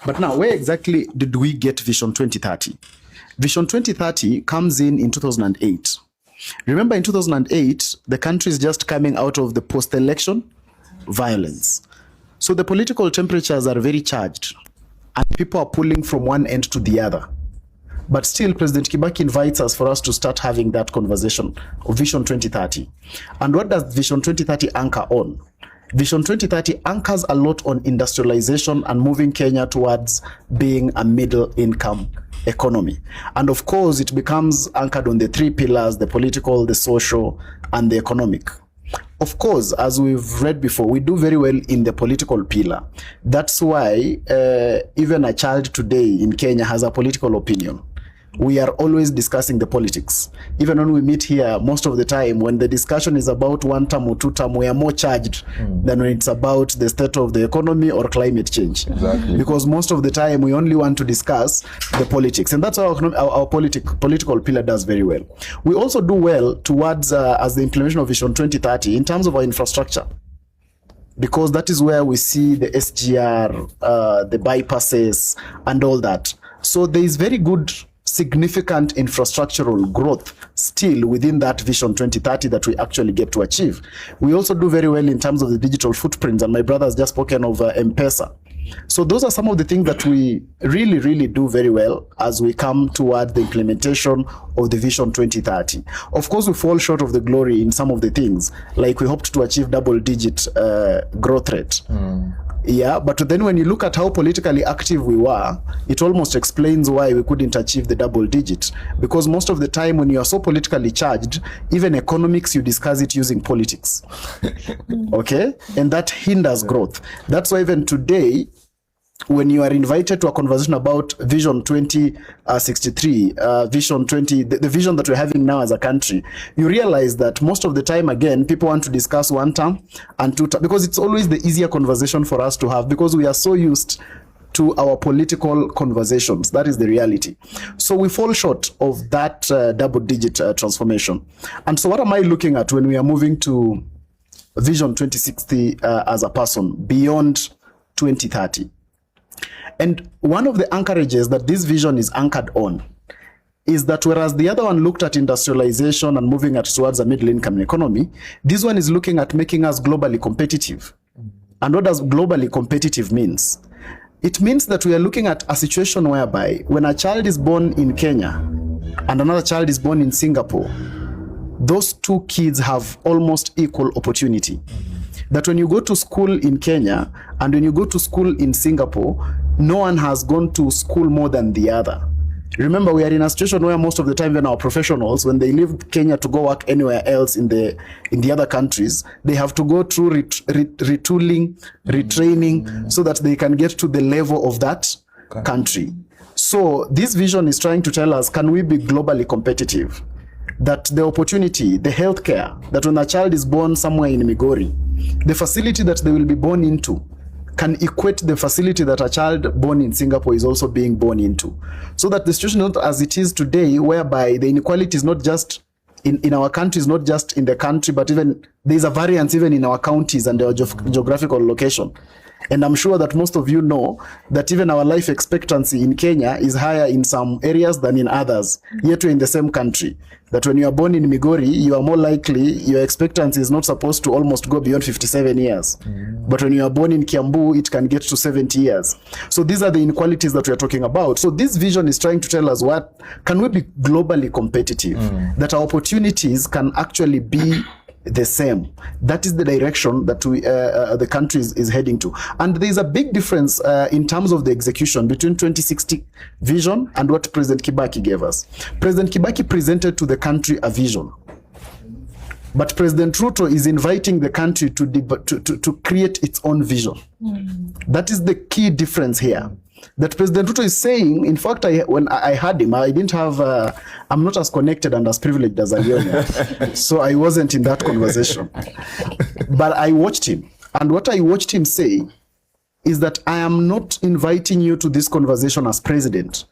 But now, where exactly did we get Vision 2030? Vision 2030 comes in 2008. Remember, in 2008, the country is just coming out of the post-election violence. So the political temperatures are very charged, and people are pulling from one end to the other. But still, President Kibaki invites us for us to start having that conversation of Vision 2030. And what does Vision 2030 anchor on? Vision 2030 anchors a lot on industrialization and moving Kenya towards being a middle-income economy. And of course, it becomes anchored on the three pillars: the political, the social, and the economic. Of course, as we've read before, we do very well in the political pillar. That's why even a child today in Kenya has a political opinion. We are always discussing the politics. Even when we meet here, most of the time, when the discussion is about one term or two term, we are more charged than when it's about the state of the economy or climate change. Exactly. Because most of the time, we only want to discuss the politics. And that's how our political pillar does very well. We also do well towards, as the implementation of Vision 2030, in terms of our infrastructure. Because that is where we see the SGR, the bypasses, and all that. So there is very good significant infrastructural growth still within that Vision 2030 that we actually get to achieve. We also do very well in terms of the digital footprints, and my brother has just spoken of M-Pesa. So those are some of the things that we really do very well as we come toward the implementation of the Vision 2030. Of course, we fall short of the glory in some of the things, like we hoped to achieve double-digit growth rate. Yeah, but then when you look at how politically active we were, it almost explains why we couldn't achieve the double digit. Because most of the time when you are so politically charged, even economics, you discuss it using politics. Okay? And that hinders growth. That's why even today, when you are invited to a conversation about Vision 2063, Vision 20, the vision that we're having now as a country, you realize that most of the time, again, people want to discuss one term and two term, because it's always the easier conversation for us to have, because we are so used to our political conversations. That is the reality. So we fall short of that double-digit transformation. And so what am I looking at when we are moving to Vision 2060 as a person beyond 2030? And one of the anchorages that this vision is anchored on is that whereas the other one looked at industrialization and moving us towards a middle-income economy, this one is looking at making us globally competitive. And what does globally competitive means? It means that we are looking at a situation whereby when a child is born in Kenya and another child is born in Singapore, those two kids have almost equal opportunity. That when you go to school in Kenya and when you go to school in Singapore, no one has gone to school more than the other. Remember, we are in a situation where most of the time when our professionals, when they leave Kenya to go work anywhere else in the other countries, they have to go through retooling, retraining, so that they can get to the level of that country. So this vision is trying to tell us, can we be globally competitive? That the opportunity, the healthcare, that when a child is born somewhere in Migori, the facility that they will be born into can equate the facility that a child born in Singapore is also being born into. So that the situation is not as it is today, whereby the inequality is not just in our country, is not just in the country, but even there is a variance even in our counties and our geographical location. And I'm sure that most of you know that even our life expectancy in Kenya is higher in some areas than in others, yet we're in the same country. That when you are born in Migori, you are more likely, your expectancy is not supposed to almost go beyond 57 years. But when you are born in Kiambu, it can get to 70 years. So these are the inequalities that we are talking about. So this vision is trying to tell us, what can we be globally competitive? That our opportunities can actually be the same. That is the direction that the country is heading to. And there is a big difference in terms of the execution between 2060 vision and what President Kibaki gave us. President Kibaki presented to the country a vision. But President Ruto is inviting the country to create its own vision. That is the key difference here. That President Ruto is saying, in fact, when I heard him, I didn't have, I'm not as connected and as privileged as Aliona. So I wasn't in that conversation. But I watched him. And what I watched him say is that I am not inviting you to this conversation as president.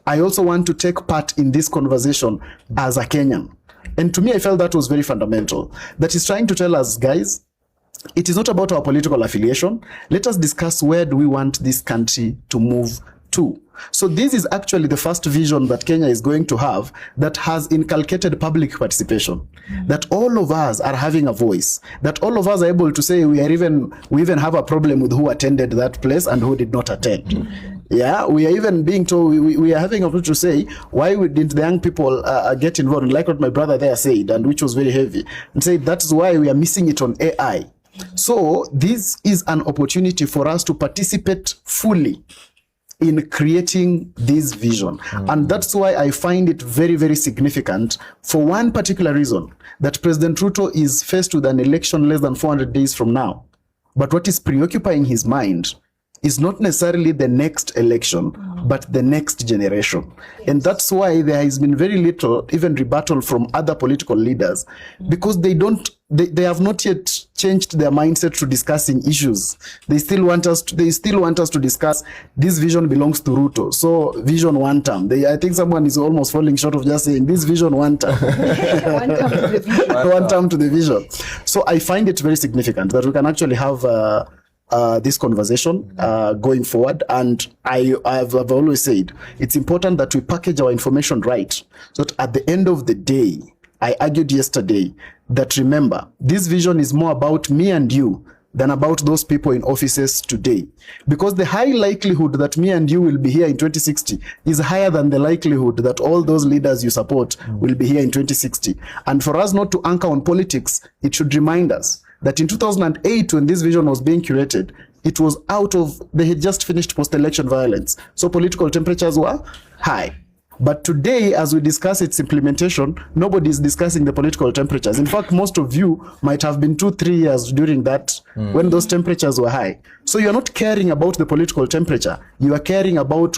I also want to take part in this conversation as a Kenyan. And to me, I felt that was very fundamental. That he's trying to tell us, guys, it is not about our political affiliation. Let us discuss where do we want this country to move to. So this is actually the first vision that Kenya is going to have that has inculcated public participation, that all of us are having a voice, that all of us are able to say we even have a problem with who attended that place and who did not attend. Yeah, we are even being told, we are having a to say, why didn't the young people get involved? Like what my brother there said, and which was very heavy, and said that's why we are missing it on AI. So this is an opportunity for us to participate fully in creating this vision. And that's why I find it very, very significant for one particular reason, that President Ruto is faced with an election less than 400 days from now. But what is preoccupying his mind is not necessarily the next election, but the next generation. And that's why there has been very little, even rebuttal from other political leaders, because they have not yet changed their mindset to discussing issues. They still want us to discuss this vision belongs to Ruto. So vision one term. I think someone is almost falling short of just saying this vision one term. One term to the vision. One term to the vision. So I find it very significant that we can actually have this conversation going forward. And I've always said it's important that we package our information right, so that at the end of the day, I argued yesterday that, remember, this vision is more about me and you than about those people in offices today. Because the high likelihood that me and you will be here in 2060 is higher than the likelihood that all those leaders you support will be here in 2060. And for us not to anchor on politics, it should remind us that in 2008, when this vision was being curated, it was they had just finished post-election violence. So political temperatures were high. But today, as we discuss its implementation, nobody is discussing the political temperatures. In fact, most of you might have been 2-3 years during that when those temperatures were high. So you're not caring about the political temperature. You are caring about,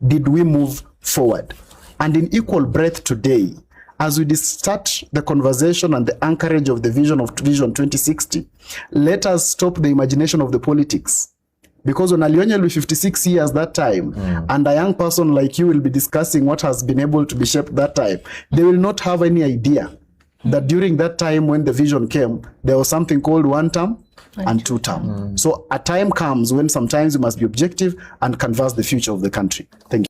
did we move forward? And in equal breath today, as we start the conversation and the anchorage of the vision of Vision 2060, let us stop the imagination of the politics. Because when Alionye will be 56 years that time, and a young person like you will be discussing what has been able to be shaped that time, they will not have any idea that during that time when the vision came, there was something called one term and two term. So a time comes when sometimes you must be objective and canvass the future of the country. Thank you.